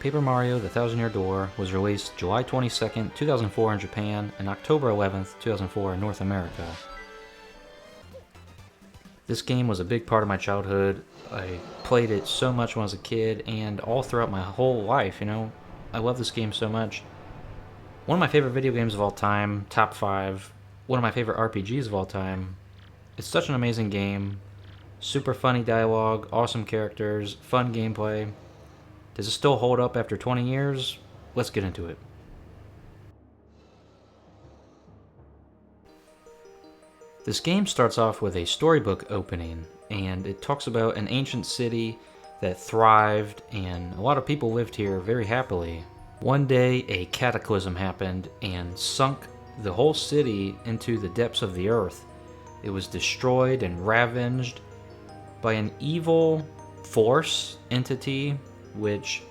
Paper Mario The Thousand Year Door was released July 22nd, 2004 in Japan and October 11th, 2004 in North America. This game was a big part of my childhood. I played it so much when I was a kid and all throughout my whole life, I love this game so much. One of my favorite video games of all time, top 5. One of my favorite RPGs of all time. It's such an amazing game. Super funny dialogue, awesome characters, fun gameplay. Does it still hold up after 20 years? Let's get into it. This game starts off with a storybook opening, and it talks about an ancient city that thrived, and a lot of people lived here very happily. One day, a cataclysm happened and sunk the whole city into the depths of the earth. It was destroyed and ravaged by an evil force entity, which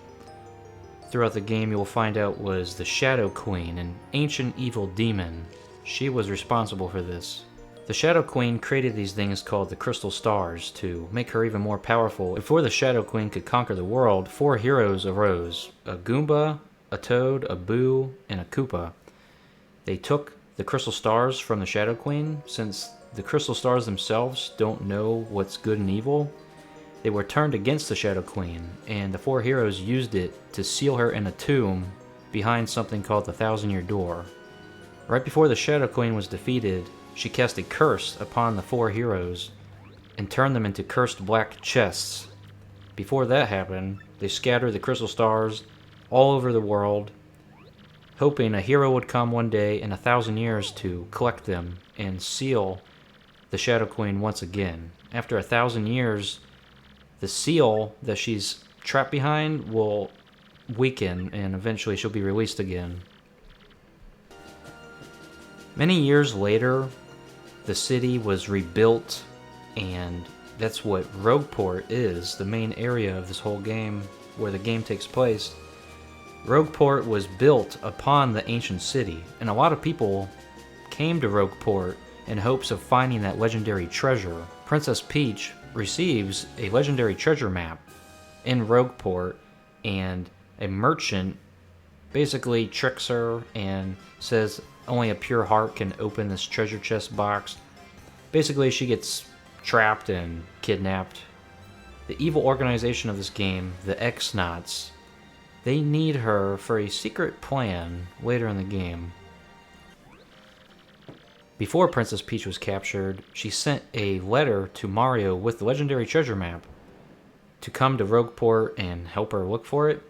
throughout the game you will find out was the Shadow Queen, an ancient evil demon. She was responsible for this. The Shadow Queen created these things called the Crystal Stars to make her even more powerful. Before the Shadow Queen could conquer the world, 4 heroes arose: a Goomba, a Toad, a Boo, and a Koopa. They took the Crystal Stars from the Shadow Queen. Since the Crystal Stars themselves don't know what's good and evil, they were turned against the Shadow Queen, and the 4 heroes used it to seal her in a tomb behind something called the Thousand Year Door. Right before the Shadow Queen was defeated, she cast a curse upon the 4 heroes and turned them into cursed black chests. Before that happened, they scattered the Crystal Stars all over the world, hoping a hero would come one day in 1,000 years to collect them and seal the Shadow Queen once again. After 1,000 years, the seal that she's trapped behind will weaken and eventually she'll be released again. Many years later, the city was rebuilt, and that's what Rogueport is, the main area of this whole game where the game takes place. Rogueport was built upon the ancient city, and a lot of people came to Rogueport in hopes of finding that legendary treasure. Princess Peach receives a legendary treasure map in Rogueport, and a merchant basically tricks her and says only a pure heart can open this treasure chest box. Basically, she gets trapped and kidnapped. The evil organization of this game, the X-Nauts, they need her for a secret plan later in the game. Before Princess Peach was captured, she sent a letter to Mario with the legendary treasure map to come to Rogueport and help her look for it.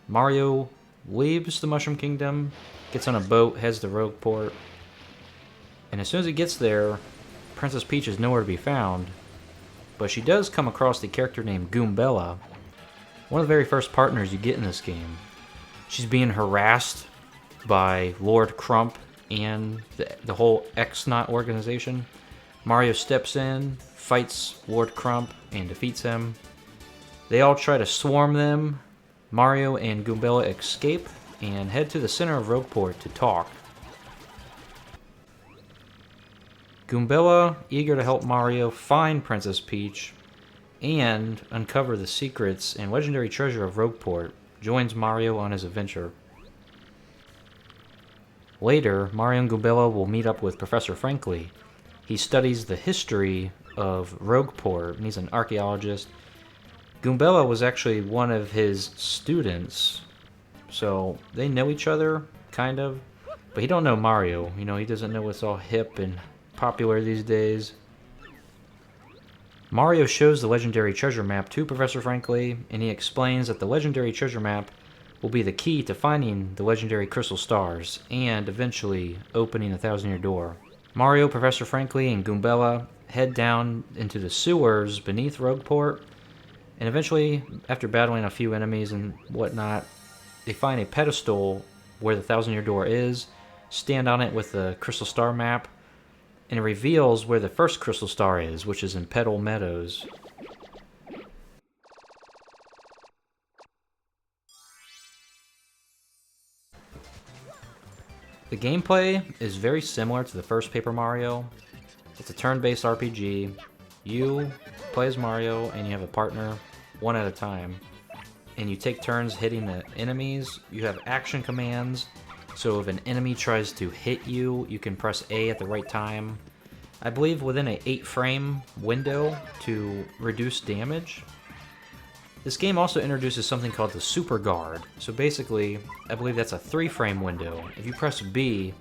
Mario leaves the Mushroom Kingdom, gets on a boat, heads to Rogueport, and as soon as he gets there, Princess Peach is nowhere to be found, but she does come across the character named Goombella, one of the very first partners you get in this game. She's being harassed by Lord Crump and the whole X-Naut organization. Mario steps in, fights Lord Crump, and defeats him. They all try to swarm them. Mario and Goombella escape and head to the center of Rogueport to talk. Goombella, eager to help Mario find Princess Peach and uncover the secrets and legendary treasure of Rogueport, joins Mario on his adventure. Later, Mario and Goombella will meet up with Professor Frankly. He studies the history of Rogueport, and he's an archaeologist. Goombella was actually one of his students, so they know each other, kind of. But he don't know Mario. He doesn't know what's all hip and popular these days. Mario shows the legendary treasure map to Professor Frankly, and he explains that the legendary treasure map will be the key to finding the legendary crystal stars and eventually opening the Thousand Year Door. Mario, Professor Frankly, and Goombella head down into the sewers beneath Rogueport, and eventually, after battling a few enemies and whatnot, they find a pedestal where the Thousand Year Door is, stand on it with the crystal star map, and it reveals where the first crystal star is, which is in Petal Meadows. The gameplay is very similar to the first Paper Mario. It's a turn-based RPG. You play as Mario and you have a partner, one at a time. and you take turns hitting the enemies. You have action commands, so if an enemy tries to hit you, you can press A at the right time. I believe within an 8-frame window to reduce damage. This game also introduces something called the Super Guard. So basically, I believe that's a 3-frame window. If you press B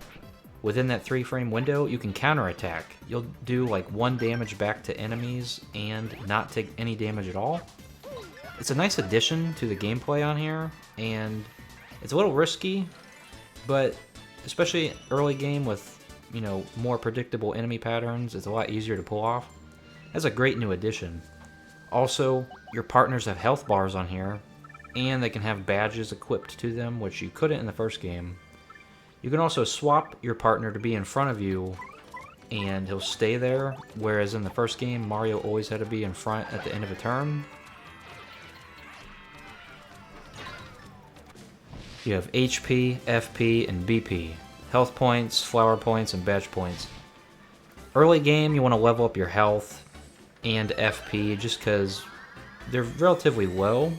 within that 3-frame window, you can counterattack. You'll do like 1 damage back to enemies and not take any damage at all. It's a nice addition to the gameplay on here, and it's a little risky, but especially early game with, you know, more predictable enemy patterns, it's a lot easier to pull off. That's a great new addition. Also, your partners have health bars on here, and they can have badges equipped to them, which you couldn't in the first game. You can also swap your partner to be in front of you, and he'll stay there, whereas in the first game, Mario always had to be in front at the end of a turn. You have HP, FP, and BP. Health points, flower points, and badge points. Early game, you want to level up your health and FP just because they're relatively low.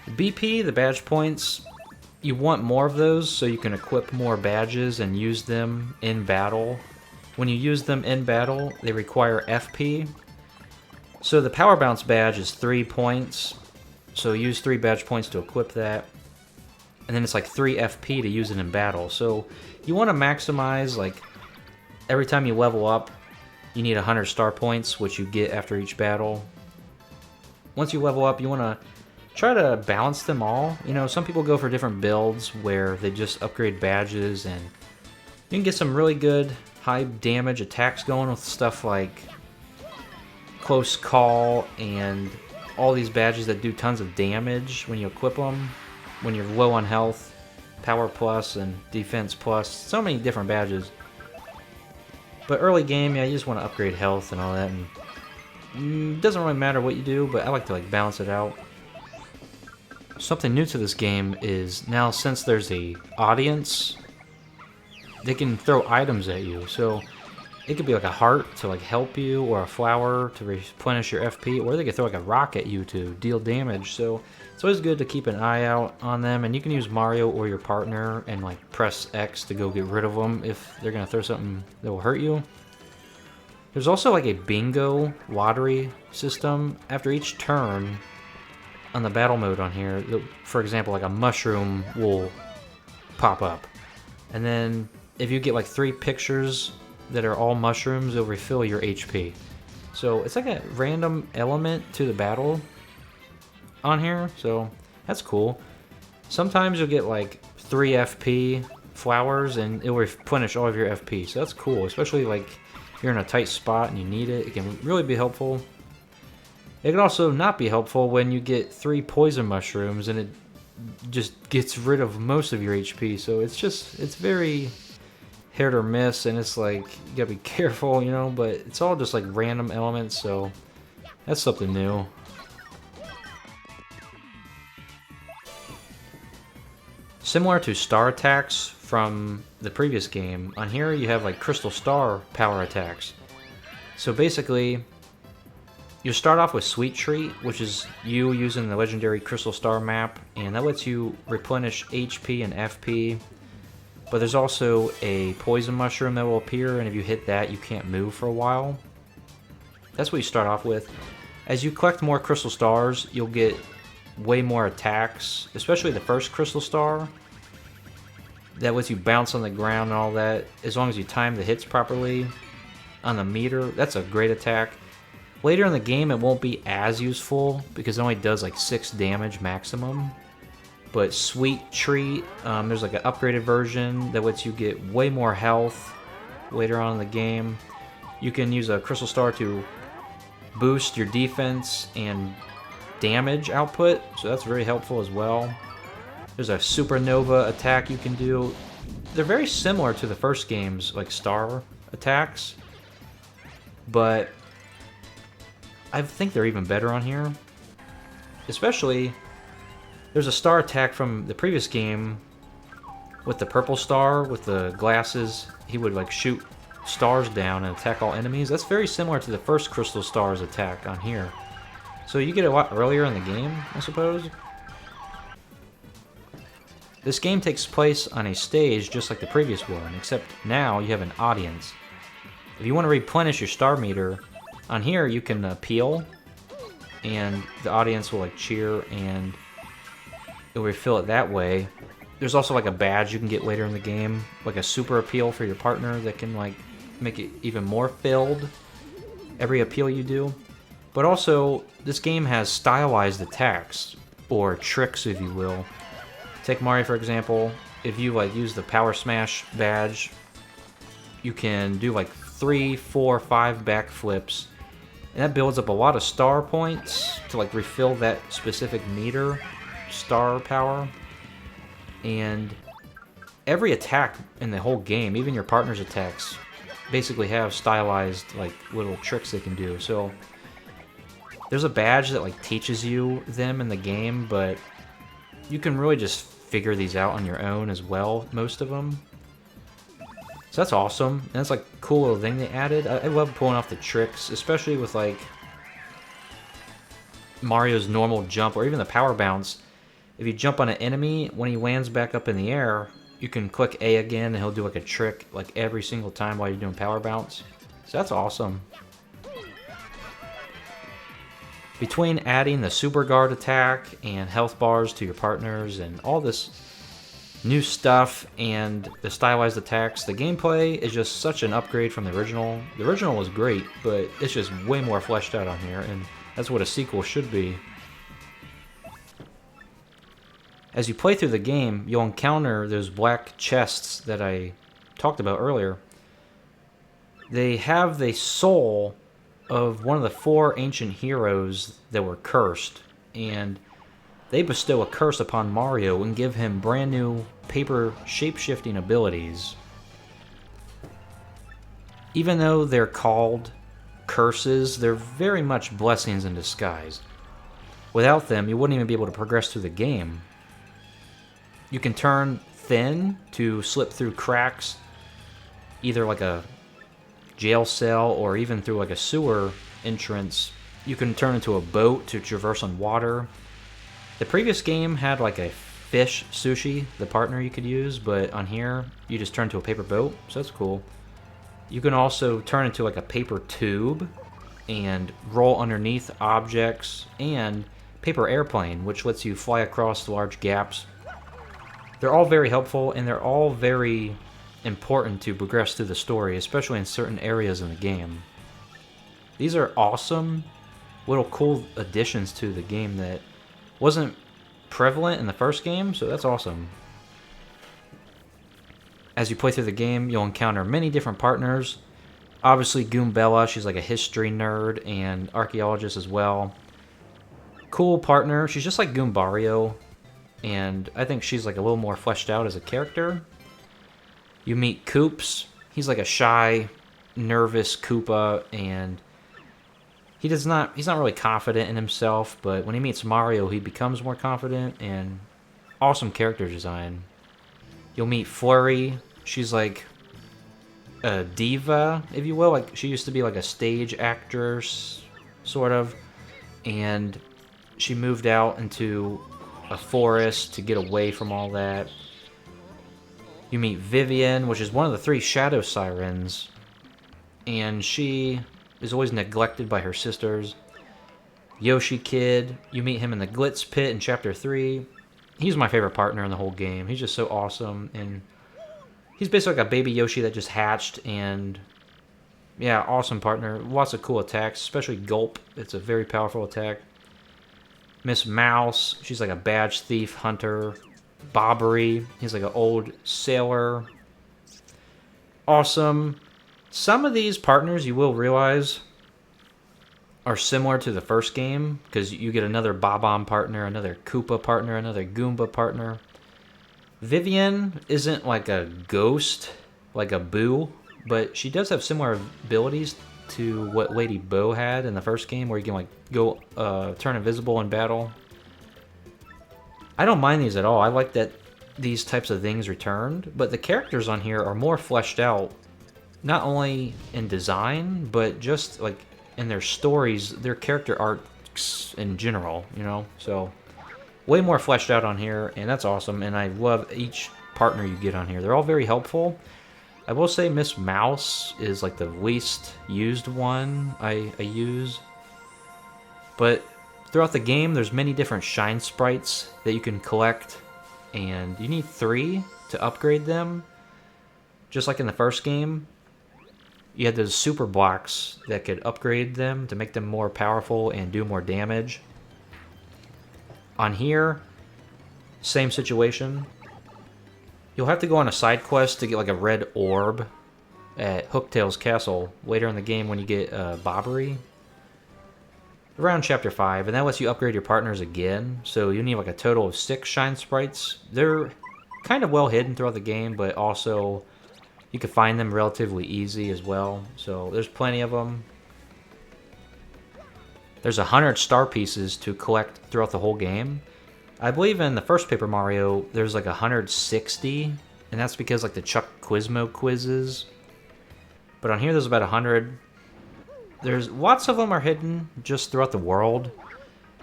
BP, the badge points, you want more of those so you can equip more badges and use them in battle. When you use them in battle, they require FP. So the Power Bounce badge is 3 points, so use 3 badge points to equip that. And then it's like 3 FP to use it in battle. So you want to maximize, like, every time you level up, you need 100 star points, which you get after each battle. Once you level up, you want to try to balance them all. You know, some people go for different builds where they just upgrade badges, and you can get some really good high damage attacks going with stuff like Close Call and all these badges that do tons of damage when you equip them. When you're low on health, Power Plus and Defense Plus, so many different badges. But early game, yeah, you just want to upgrade health and all that, and it doesn't really matter what you do, but I like to like balance it out. Something new to this game is now, since there's a audience, they can throw items at you. So it could be like a heart to like help you, or a flower to replenish your FP, or they could throw like a rock at you to deal damage. So it's always good to keep an eye out on them, and you can use Mario or your partner and like press X to go get rid of them if they're gonna throw something that will hurt you. There's also like a bingo lottery system. After each turn on the battle mode on here, for example, like a mushroom will pop up, and then if you get like 3 pictures that are all mushrooms, it'll refill your HP. So it's like a random element to the battle on here, so that's cool. Sometimes you'll get like 3 FP flowers and it will replenish all of your FP, so that's cool, especially like if you're in a tight spot and you need it. It can really be helpful. It can also not be helpful when you get 3 poison mushrooms and it just gets rid of most of your HP, so it's very hit or miss, and it's like you gotta be careful, you know, but it's all just like random elements, so that's something new. Similar to star attacks from the previous game, on here you have like crystal star power attacks. So basically, you start off with Sweet Treat, which is you using the legendary crystal star map, and that lets you replenish HP and FP. But there's also a poison mushroom that will appear, and if you hit that, you can't move for a while. That's what you start off with. As you collect more crystal stars, you'll get way more attacks, especially the first crystal star. That lets you bounce on the ground and all that, as long as you time the hits properly on the meter. That's a great attack. Later in the game, it won't be as useful because it only does like 6 damage maximum. But Sweet Treat, there's like an upgraded version that lets you get way more health later on in the game. You can use a crystal star to boost your defense and damage output, so that's very helpful as well. There's a supernova attack you can do. They're very similar to the first game's like star attacks, but I think they're even better on here. Especially, there's a star attack from the previous game with the purple star with the glasses. He would like shoot stars down and attack all enemies. That's very similar to the first crystal star's attack on here. So you get it a lot earlier in the game, I suppose. This game takes place on a stage just like the previous one, except now you have an audience. If you want to replenish your star meter, on here you can appeal, and the audience will like cheer and it'll refill it that way. There's also like a badge you can get later in the game, like a super appeal for your partner that can like make it even more filled every appeal you do. But also, this game has stylized attacks, or tricks if you will. Take Mario for example, if you like use the Power Smash badge, you can do like 3, 4, 5 backflips, and that builds up a lot of star points to like refill that specific meter, star power. And every attack in the whole game, even your partner's attacks, basically have stylized like little tricks they can do. So there's a badge that like teaches you them in the game, but you can really just figure these out on your own as well, most of them. So that's awesome, and that's like a cool little thing they added. I love pulling off the tricks, especially with like Mario's normal jump or even the power bounce. If you jump on an enemy, when he lands back up in the air, you can click A again and he'll do like a trick like every single time while you're doing power bounce. So that's awesome. Between adding the super guard attack and health bars to your partners and all this new stuff and the stylized attacks, the gameplay is just such an upgrade from the original. The original was great, but it's just way more fleshed out on here, and that's what a sequel should be. As you play through the game, you'll encounter those black chests that I talked about earlier. They have the soul of one of the 4 ancient heroes that were cursed, and they bestow a curse upon Mario and give him brand new paper shape-shifting abilities. Even though they're called curses, they're very much blessings in disguise. Without them, you wouldn't even be able to progress through the game. You can turn thin to slip through cracks, either like a jail cell or even through like a sewer entrance. You can turn into a boat to traverse on water. The previous game had like a fish sushi, the partner you could use, but on here you just turn into a paper boat, so that's cool. You can also turn into like a paper tube and roll underneath objects, and paper airplane, which lets you fly across large gaps. They're all very helpful, and they're all very important to progress through the story, especially in certain areas in the game. These are awesome little cool additions to the game that wasn't prevalent in the first game, so that's awesome. As you play through the game, you'll encounter many different partners. Obviously, Goombella, she's like a history nerd and archaeologist as well. Cool partner. She's just like Goombario, and I think she's like a little more fleshed out as a character. You meet Koops. He's like a shy, nervous Koopa, and he's not really confident in himself, but when he meets Mario, he becomes more confident, and awesome character design. You'll meet Flurry. She's like a diva, if you will. Like, she used to be like a stage actress, sort of, and she moved out into a forest to get away from all that. You meet Vivian, which is one of the 3 Shadow Sirens, and she is always neglected by her sisters. Yoshi Kid, you meet him in the Glitz Pit in Chapter 3. He's my favorite partner in the whole game. He's just so awesome, and he's basically like a baby Yoshi that just hatched, and yeah, awesome partner. Lots of cool attacks, especially Gulp. It's a very powerful attack. Miss Mouse, she's like a badge thief hunter. Bobbery, he's like an old sailor. Awesome. Some of these partners, you will realize, are similar to the first game, because you get another Bob-omb partner, another Koopa partner, another Goomba partner. Vivian isn't like a ghost, like a Boo, but she does have similar abilities to what Lady Bo had in the first game, where you can like go turn invisible in battle. I don't mind these at all. I like that these types of things returned, but the characters on here are more fleshed out, not only in design, but just like in their stories. Their character arcs mechanics in general, you know? So, way more fleshed out on here, and that's awesome, and I love each partner you get on here. They're all very helpful. I will say Miss Mouse is like the least used one I use. But throughout the game, there's many different shine sprites that you can collect, and you need 3 to upgrade them. Just like in the first game, you had those super blocks that could upgrade them to make them more powerful and do more damage. On here, same situation. You'll have to go on a side quest to get like a red orb at Hooktail's castle later in the game when you get Bobbery. Around Chapter 5, and that lets you upgrade your partners again. So you need like a total of 6 shine sprites. They're kind of well hidden throughout the game, but also you can find them relatively easy as well. So there's plenty of them. There's 100 star pieces to collect throughout the whole game. I believe in the first Paper Mario, there's like 160, and that's because like the Chuck Quizmo quizzes. But on here, there's about 100. There's lots of them are hidden just throughout the world,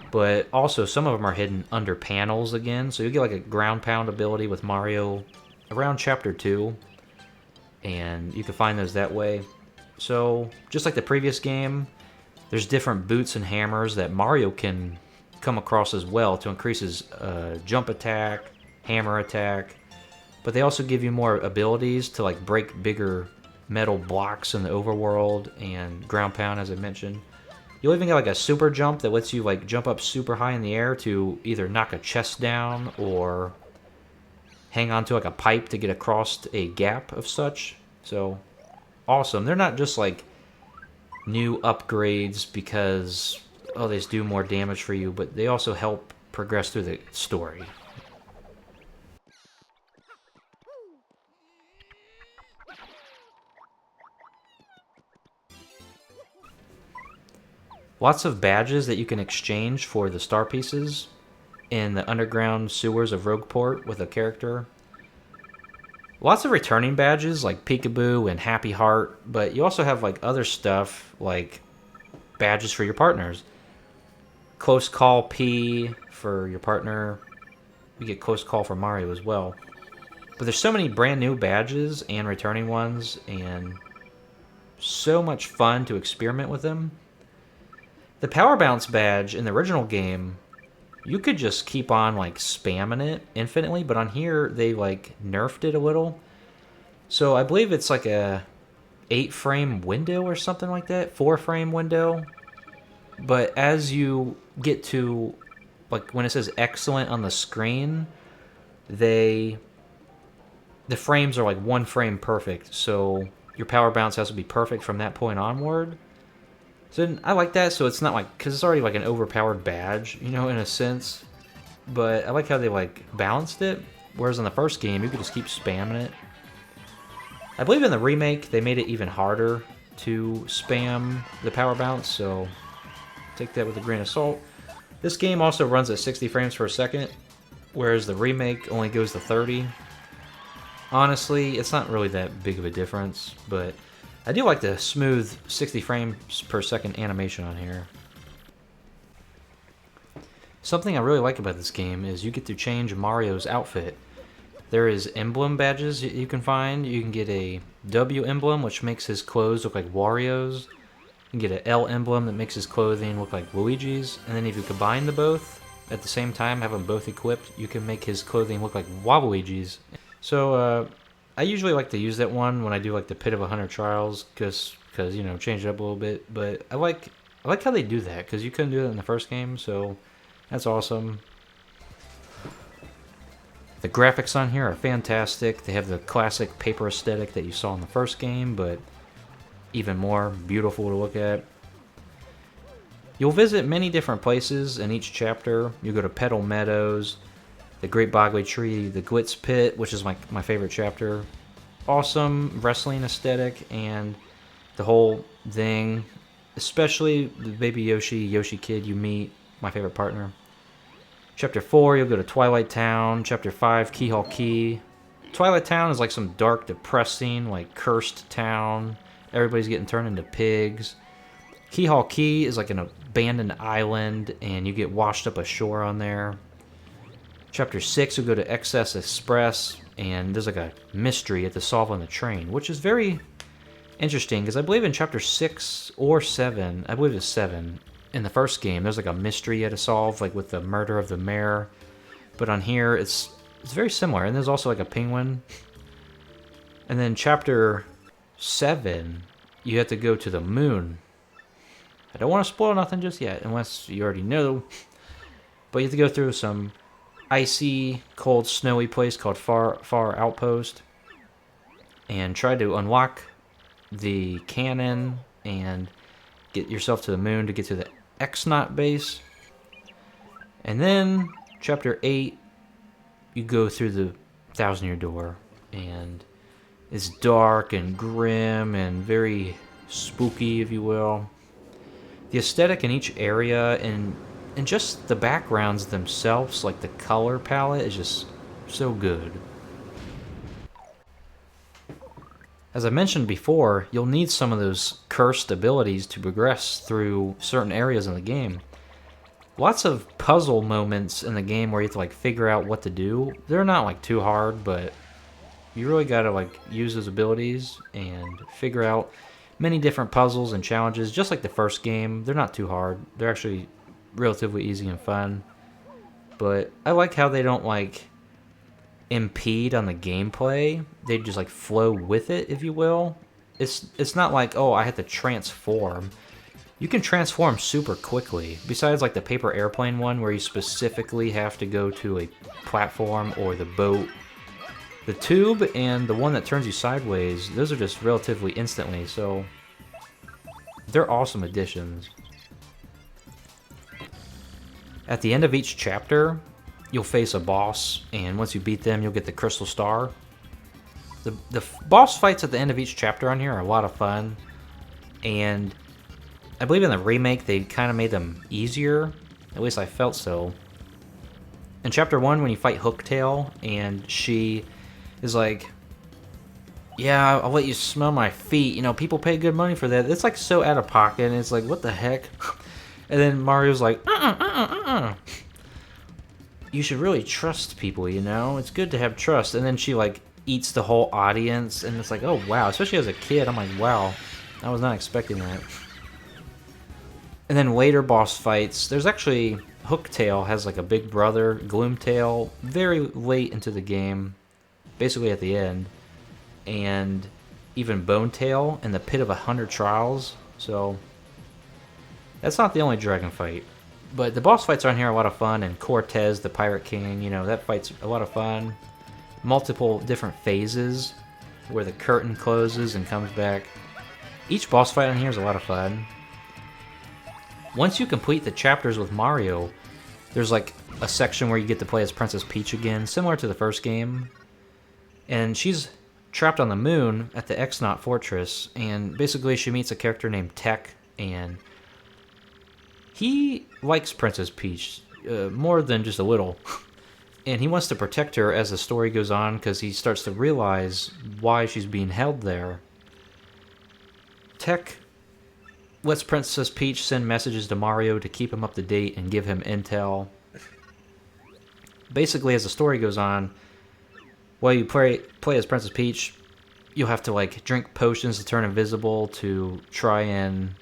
but also some of them are hidden under panels again. So you get like a ground pound ability with Mario around Chapter 2, and you can find those that way. So just like the previous game, there's different boots and hammers that Mario can come across as well to increase his jump attack, hammer attack, but they also give you more abilities to like break bigger metal blocks in the overworld and ground pound, as I mentioned. You'll even get like a super jump that lets you like jump up super high in the air to either knock a chest down or hang onto like a pipe to get across a gap of such. So awesome. They're not just like new upgrades because oh, they just do more damage for you, but they also help progress through the story. Lots of badges that you can exchange for the star pieces in the underground sewers of Rogueport with a character. Lots of returning badges like Peekaboo and Happy Heart, but you also have like other stuff like badges for your partners. Close Call P for your partner. You get Close Call for Mario as well. But there's so many brand new badges and returning ones, and so much fun to experiment with them. The Power Bounce badge in the original game, you could just keep on like spamming it infinitely, but on here they like nerfed it a little. So I believe it's like a 8-frame window or something like that, 4-frame window. But as you get to like when it says excellent on the screen, the frames are like 1 frame perfect. So your power bounce has to be perfect from that point onward. So I like that, so it's not like, because it's already like an overpowered badge, you know, in a sense. But I like how they like balanced it, whereas in the first game, you could just keep spamming it. I believe in the remake, they made it even harder to spam the power bounce, so take that with a grain of salt. This game also runs at 60 frames per second, whereas the remake only goes to 30. Honestly, it's not really that big of a difference, but I do like the smooth 60 frames per second animation on here. Something I really like about this game is you get to change Mario's outfit. There is emblem badges you can find. You can get a W emblem, which makes his clothes look like Wario's. You can get an L emblem that makes his clothing look like Luigi's. And then if you combine the both at the same time, have them both equipped, you can make his clothing look like Waluigi's. So, I usually like to use that one when I do like the Pit of 100 Trials, because you know, change it up a little bit. But I like how they do that, because you couldn't do that in the first game, so that's awesome. The graphics on here are fantastic. They have the classic paper aesthetic that you saw in the first game, but even more beautiful to look at. You'll visit many different places in each chapter. You go to Petal Meadows, the Great Bogly Tree, the Glitz Pit, which is my favorite chapter. Awesome wrestling aesthetic and the whole thing, especially the baby Yoshi Kid you meet, my favorite partner. Chapter 4, you'll go to Twilight Town. Chapter 5, Keyhole Key. Twilight Town is like some dark, depressing, like cursed town. Everybody's getting turned into pigs. Keyhole Key is like an abandoned island, and you get washed up ashore on there. Chapter 6, we go to Excess Express, and there's like a mystery you have to solve on the train, which is very interesting, because I believe in Chapter 6 or 7, I believe it's 7, in the first game, there's like a mystery you had to solve, like with the murder of the mayor. But on here, it's very similar, and there's also like a penguin. And then Chapter 7, you have to go to the moon. I don't want to spoil nothing just yet, unless you already know. But you have to go through some icy, cold, snowy place called Far Outpost, and try to unlock the cannon and get yourself to the moon to get to the X-Naut base. And then Chapter 8, you go through the Thousand Year Door, and it's dark and grim and very spooky, if you will. The aesthetic in each area and just the backgrounds themselves, like the color palette, is just so good. As I mentioned before, you'll need some of those cursed abilities to progress through certain areas in the game. Lots of puzzle moments in the game where you have to like figure out what to do. They're not like too hard, but you really gotta like use those abilities and figure out many different puzzles and challenges. Just like the first game, they're not too hard. They're actually relatively easy and fun. But I like how they don't like impede on the gameplay. They just like flow with it, if you will. It's not like, oh, I have to transform. You can transform super quickly. Besides like the paper airplane one where you specifically have to go to a platform or the boat. The tube and the one that turns you sideways, those are just relatively instantly, so they're awesome additions. At the end of each chapter, you'll face a boss, and once you beat them, you'll get the Crystal Star. The boss fights at the end of each chapter on here are a lot of fun, and I believe in the remake they kind of made them easier. At least I felt so. In Chapter 1, when you fight Hooktail, and she is like, yeah, I'll let you smell my feet. You know, people pay good money for that. It's like so out of pocket, and it's like, what the heck? And then Mario's like, you should really trust people, you know? It's good to have trust. And then she like eats the whole audience, and it's like, oh wow. Especially as a kid, I'm like, wow, I was not expecting that. And then later boss fights, there's actually, Hooktail has like a big brother, Gloomtail, very late into the game, basically at the end. And even Bonetail in the Pit of 100 Trials, so that's not the only dragon fight. But the boss fights on here are a lot of fun, and Cortez, the Pirate King, you know, that fight's a lot of fun. Multiple different phases where the curtain closes and comes back. Each boss fight on here is a lot of fun. Once you complete the chapters with Mario, there's like a section where you get to play as Princess Peach again, similar to the first game. And she's trapped on the moon at the X-Naut Fortress, and basically she meets a character named Tech, and he likes Princess Peach more than just a little. And he wants to protect her as the story goes on because he starts to realize why she's being held there. Tech lets Princess Peach send messages to Mario to keep him up to date and give him intel. Basically, as the story goes on, while you play as Princess Peach, you'll have to like drink potions to turn invisible to try and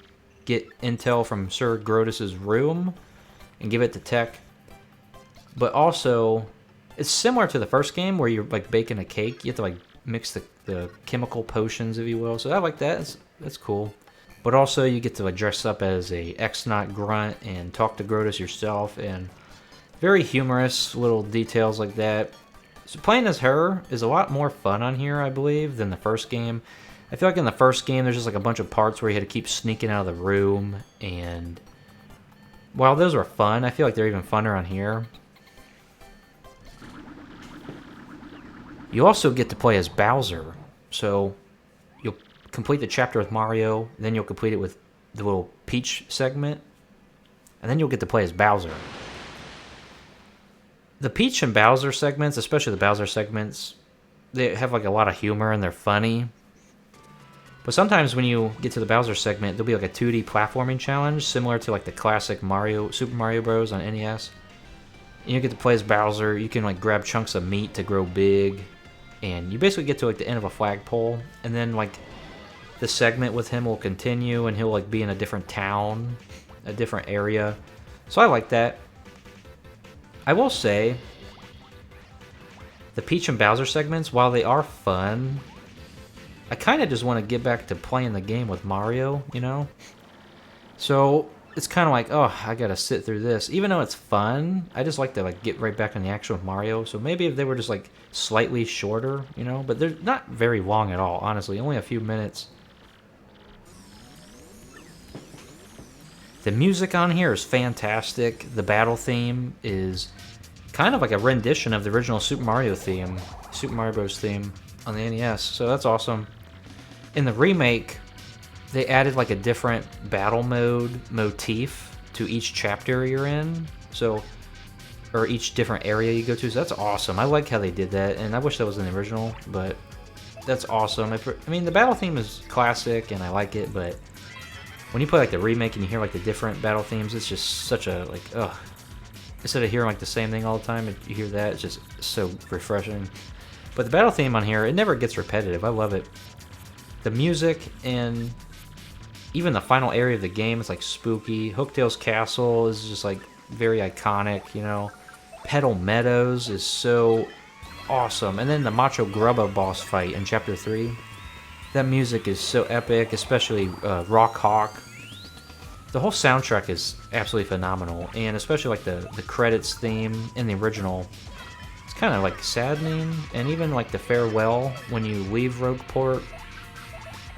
get intel from Sir Grotus's room and give it to Tech. But also, it's similar to the first game where you're like baking a cake. You have to like mix the chemical potions, if you will. So I like that. That's cool. But also, you get to like dress up as a X-Naut grunt and talk to Grotus yourself, and very humorous little details like that. So playing as her is a lot more fun on here, I believe, than the first game. I feel like in the first game, there's just like a bunch of parts where you had to keep sneaking out of the room, and while those were fun, I feel like they're even funner on here. You also get to play as Bowser, so you'll complete the chapter with Mario, then you'll complete it with the little Peach segment, and then you'll get to play as Bowser. The Peach and Bowser segments, especially the Bowser segments, they have like a lot of humor and they're funny. But sometimes when you get to the Bowser segment, there'll be like a 2D platforming challenge similar to like the classic Super Mario Bros. On NES. And you get to play as Bowser. You can like grab chunks of meat to grow big, and you basically get to like the end of a flagpole, and then like the segment with him will continue, and he'll like be in a different town, a different area. So I like that. I will say, the Peach and Bowser segments, while they are fun, I kind of just want to get back to playing the game with Mario, you know? So it's kind of like, oh, I gotta sit through this. Even though it's fun, I just like to like get right back in the action with Mario. So maybe if they were just like slightly shorter, you know? But they're not very long at all, honestly. Only a few minutes. The music on here is fantastic. The battle theme is kind of like a rendition of the original Super Mario theme, Super Mario Bros. Theme on the NES. So that's awesome. In the remake, they added like a different battle mode motif to each chapter you're in. So, or each different area you go to. So that's awesome. I like how they did that, and I wish that was in the original, but that's awesome. I mean, the battle theme is classic, and I like it, but when you play like the remake and you hear like the different battle themes, it's just such a like, ugh. Instead of hearing like the same thing all the time, you hear that, it's just so refreshing. But the battle theme on here, it never gets repetitive. I love it. The music and even the final area of the game is like spooky. Hooktail's castle is just like very iconic, you know. Petal Meadows is so awesome. And then the Macho Grubba boss fight in Chapter 3. That music is so epic, especially Rock Hawk. The whole soundtrack is absolutely phenomenal, and especially like the credits theme in the original. It's kind of like saddening, and even like the farewell when you leave Rogueport.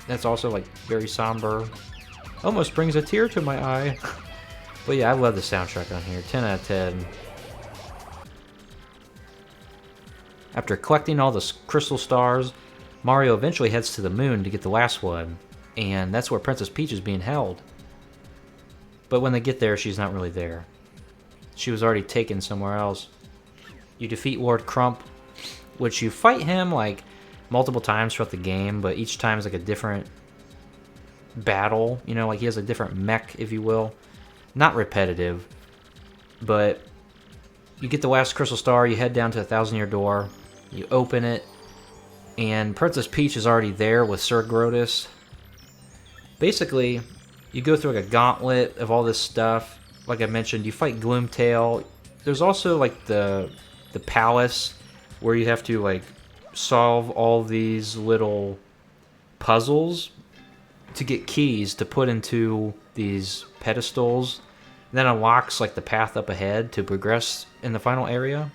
That's also like very somber. Almost brings a tear to my eye. But yeah, I love the soundtrack on here. 10 out of 10. After collecting all the crystal stars, Mario eventually heads to the moon to get the last one, and that's where Princess Peach is being held. But when they get there, she's not really there. She was already taken somewhere else. You defeat Lord Crump, which you fight him like multiple times throughout the game, but each time is like a different battle. You know, like he has a different mech, if you will. Not repetitive, but you get the last crystal star, you head down to the 1,000-year door, you open it, and Princess Peach is already there with Sir Grotus. Basically, you go through like a gauntlet of all this stuff. Like I mentioned, you fight Gloomtail. There's also like the palace where you have to like solve all these little puzzles to get keys to put into these pedestals. And that unlocks like the path up ahead to progress in the final area.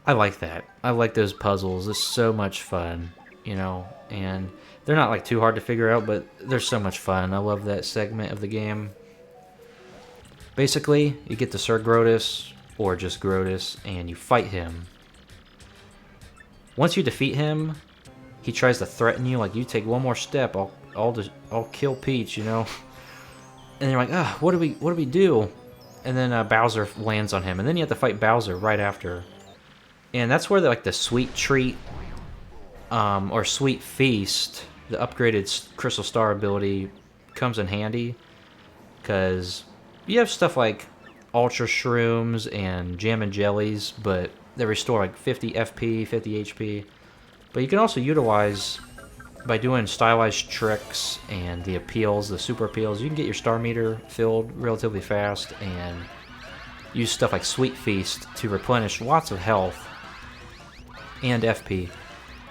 I like that. I like those puzzles. It's so much fun, you know, and they're not like too hard to figure out, but they're so much fun. I love that segment of the game. Basically, you get to Sir Grotus, or just Grotus, and you fight him. Once you defeat him, he tries to threaten you, like, you take one more step, I'll kill Peach, you know. And you're like, ah, what do we do? And then Bowser lands on him, and then you have to fight Bowser right after. And that's where the Sweet Treat, or Sweet Feast, the upgraded Crystal Star ability, comes in handy. Because you have stuff like Ultra Shrooms and Jam and Jellies, but they restore like 50 FP, 50 HP. But you can also utilize, by doing stylized tricks and the appeals, the super appeals, you can get your star meter filled relatively fast and use stuff like Sweet Feast to replenish lots of health and FP.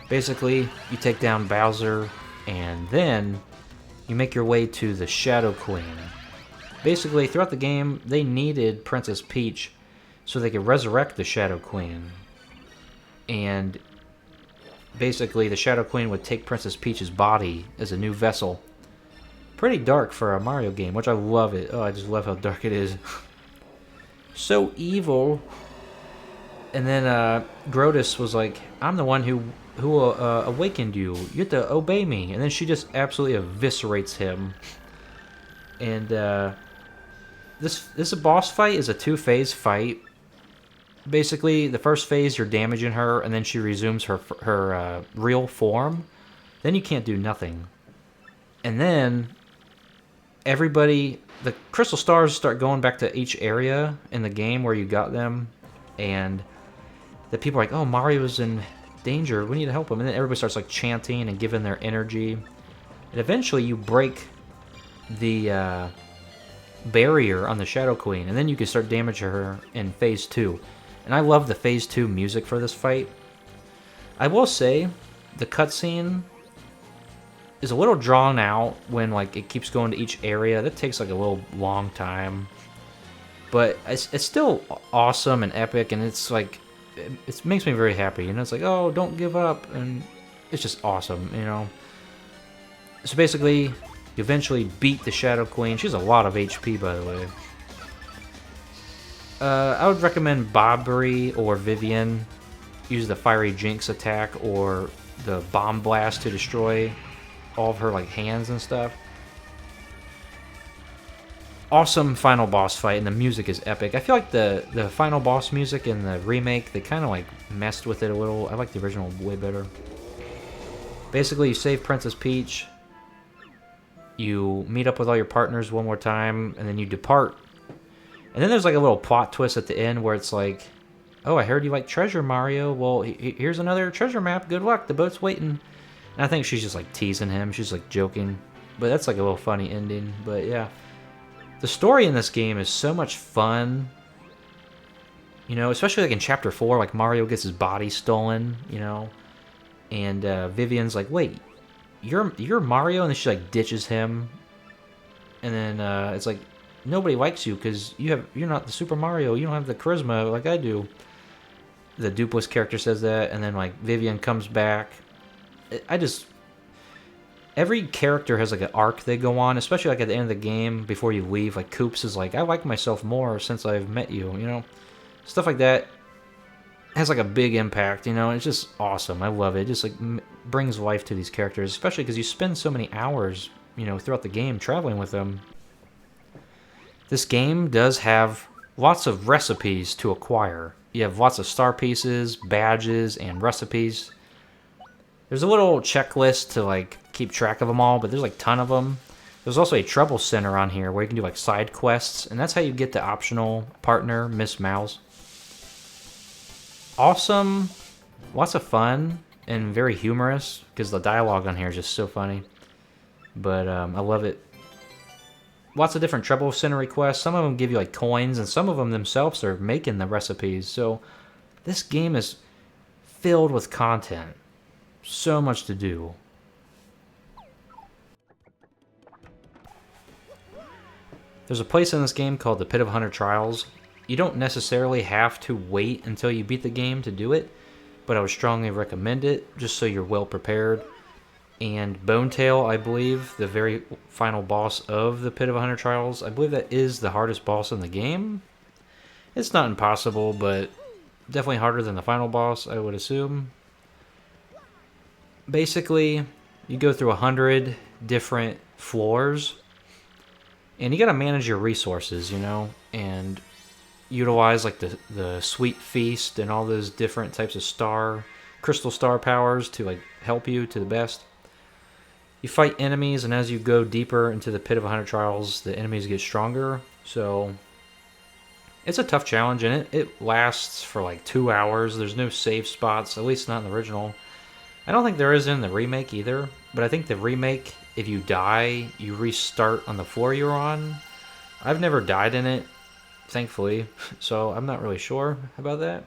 Basically, you take down Bowser, and then you make your way to the Shadow Queen. Basically, throughout the game, they needed Princess Peach so they could resurrect the Shadow Queen. And basically, the Shadow Queen would take Princess Peach's body as a new vessel. Pretty dark for a Mario game, which I love it. Oh, I just love how dark it is. So evil. And then Grotus was like, I'm the one who awakened you. You have to obey me. And then she just absolutely eviscerates him. And this boss fight is a 2-phase fight. Basically, the first phase you're damaging her, and then she resumes her real form. then you can't do nothing. And then everybody, the crystal stars start going back to each area in the game where you got them, and the people are like, oh, Mario's in danger, we need to help him. And then everybody starts like chanting and giving their energy, and eventually you break the barrier on the Shadow Queen, and then you can start damaging her in Phase 2. And I love the Phase 2 music for this fight. I will say, the cutscene is a little drawn out when like it keeps going to each area. That takes like a little long time. But it's still awesome and epic, and it's like, it makes me very happy. You know, it's like, oh, don't give up, and it's just awesome, you know. So basically, you eventually beat the Shadow Queen. She has a lot of HP, by the way. I would recommend Bobbery or Vivian use the Fiery Jinx attack or the Bomb Blast to destroy all of her like hands and stuff. Awesome final boss fight, and the music is epic. I feel like the final boss music in the remake, they kind of like messed with it a little. I like the original way better. Basically, you save Princess Peach, you meet up with all your partners one more time, and then you depart. And then there's like a little plot twist at the end where it's like, oh, I heard you like treasure, Mario. Well, here's another treasure map. Good luck. The boat's waiting. And I think she's just like teasing him. She's like joking. But that's like a little funny ending. But yeah. The story in this game is so much fun. You know, especially like in Chapter 4, like Mario gets his body stolen, you know. And Vivian's like, wait, you're Mario? And then she like ditches him. And then it's like, nobody likes you because you're not the Super Mario. You don't have the charisma like I do. The Dupless character says that, and then like Vivian comes back. Every character has like an arc they go on, especially like at the end of the game before you leave. Like Koops is like, I like myself more since I've met you, you know? Stuff like that has like a big impact, you know? It's just awesome. I love it. It just like brings life to these characters, especially because you spend so many hours, you know, throughout the game traveling with them. This game does have lots of recipes to acquire. You have lots of star pieces, badges, and recipes. There's a little checklist to like keep track of them all, but there's like a ton of them. There's also a trouble center on here where you can do like side quests, and that's how you get the optional partner, Miss Mouse. Awesome, lots of fun, and very humorous because the dialogue on here is just so funny. But I love it. Lots of different trouble center requests. Some of them give you like coins, and some of them themselves are making the recipes. So this game is filled with content. So much to do. There's a place in this game called the Pit of 100 Trials. You don't necessarily have to wait until you beat the game to do it, but I would strongly recommend it just so you're well prepared. And Bonetail, I believe, the very final boss of the Pit of 100 Trials, I believe that is the hardest boss in the game. It's not impossible, but definitely harder than the final boss, I would assume. Basically, you go through 100 different floors, and you gotta manage your resources, you know, and utilize like the Sweet Feast and all those different types of crystal star powers to like help you to the best. You fight enemies, and as you go deeper into the Pit of 100 Trials, the enemies get stronger. So it's a tough challenge, and it lasts for like 2 hours. There's no save spots, at least not in the original. I don't think there is in the remake either, but I think the remake, if you die, you restart on the floor you're on. I've never died in it, thankfully, so I'm not really sure about that.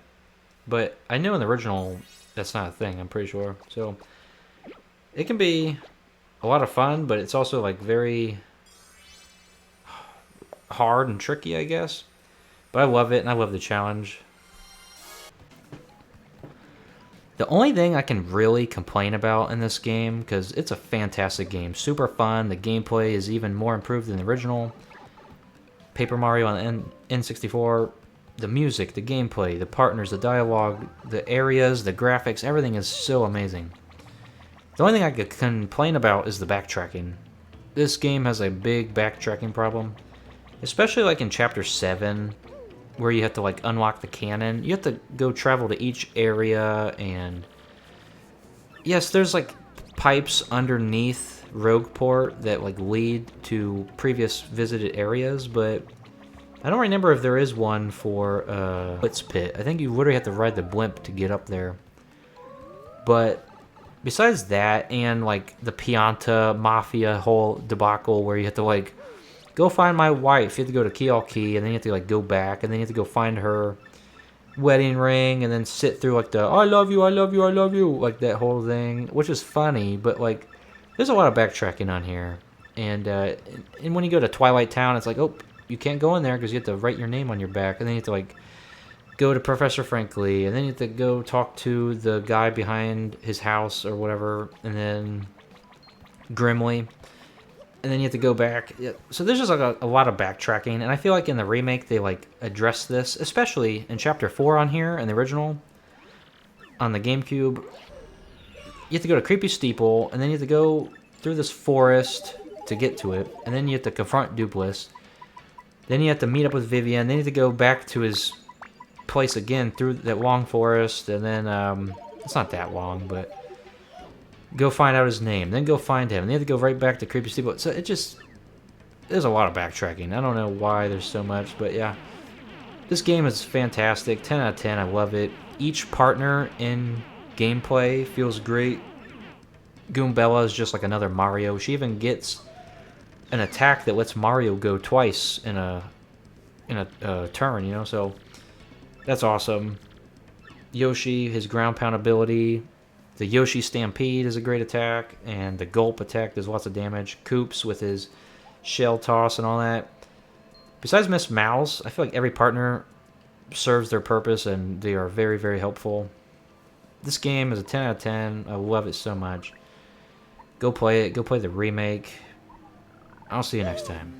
But I know in the original, that's not a thing, I'm pretty sure. So it can be a lot of fun, but it's also like very hard and tricky, I guess. But I love it, and I love the challenge. The only thing I can really complain about in this game, because it's a fantastic game, super fun, the gameplay is even more improved than the original Paper Mario on N64, the music, the gameplay, the partners, the dialogue, the areas, the graphics, everything is so amazing. The only thing I could complain about is the backtracking. This game has a big backtracking problem, especially like in Chapter 7, where you have to like unlock the cannon. You have to go travel to each area, and yes, there's like pipes underneath Rogueport that like lead to previous visited areas, but I don't remember if there is one for Blitz Pit. I think you literally have to ride the blimp to get up there. But besides that, and like the Pianta Mafia whole debacle where you have to like go find my wife, you have to go to Key and then you have to like go back, and then you have to go find her wedding ring, and then sit through like the I love you, I love you, I love you, like that whole thing, which is funny, but like there's a lot of backtracking on here. And when you go to Twilight Town, it's like, oh, you can't go in there because you have to write your name on your back, and then you have to like go to Professor Frankly, and then you have to go talk to the guy behind his house or whatever, and then Grimly, and then you have to go back. Yeah. So there's just like a lot of backtracking, and I feel like in the remake they like address this, especially in Chapter 4 on here, in the original, on the Gamecube. You have to go to Creepy Steeple, and then you have to go through this forest to get to it, and then you have to confront Dupless. Then you have to meet up with Vivian, then you have to go back to his place again through that long forest, and then, it's not that long, but go find out his name, then go find him, and then you have to go right back to Creepy Steeple. So it just, there's a lot of backtracking. I don't know why there's so much, but yeah. This game is fantastic, 10 out of 10, I love it. Each partner in gameplay feels great. Goombella is just like another Mario. She even gets an attack that lets Mario go twice in a turn, you know, so that's awesome. Yoshi, his ground pound ability. The Yoshi Stampede is a great attack, and the Gulp attack does lots of damage. Koops with his shell toss and all that. Besides Miss Mouse, I feel like every partner serves their purpose, and they are very, very helpful. This game is a 10 out of 10. I love it so much. Go play it. Go play the remake. I'll see you next time.